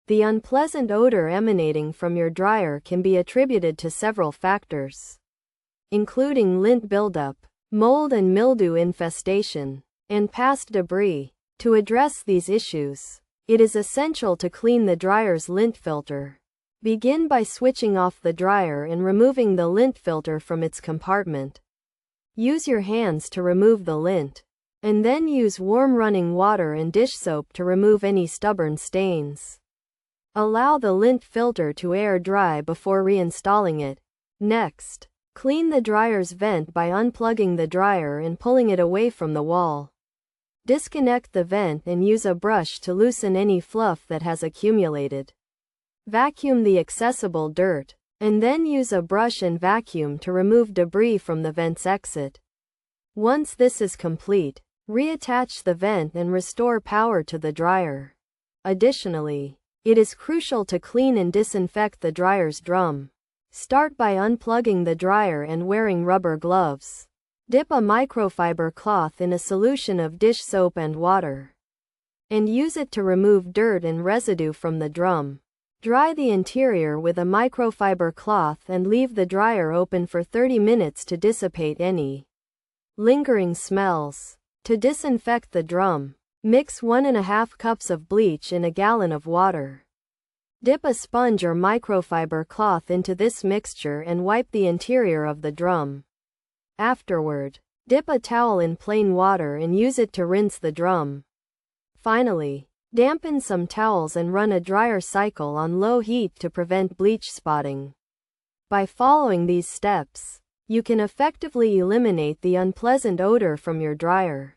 The unpleasant odor emanating from your dryer can be attributed to several factors, including lint buildup, mold and mildew infestation, and past debris. To address these issues, it is essential to clean the dryer's lint filter. Begin by switching off the dryer and removing the lint filter from its compartment. Use your hands to remove the lint, and then use warm running water and dish soap to remove any stubborn stains. Allow the lint filter to air dry before reinstalling it. Next, clean the dryer's vent by unplugging the dryer and pulling it away from the wall. Disconnect the vent and use a brush to loosen any fluff that has accumulated. Vacuum the accessible dirt, and then use a brush and vacuum to remove debris from the vent's exit. Once this is complete, reattach the vent and restore power to the dryer. Additionally, it is crucial to clean and disinfect the dryer's drum. Start by unplugging the dryer and wearing rubber gloves. Dip a microfiber cloth in a solution of dish soap and water, and use it to remove dirt and residue from the drum. Dry the interior with a microfiber cloth and leave the dryer open for 30 minutes to dissipate any lingering smells. To disinfect the drum, mix 1½ cups of bleach in a gallon of water. Dip a sponge or microfiber cloth into this mixture and wipe the interior of the drum. Afterward, dip a towel in plain water and use it to rinse the drum. Finally, dampen some towels and run a dryer cycle on low heat to prevent bleach spotting. By following these steps, you can effectively eliminate the unpleasant odor from your dryer.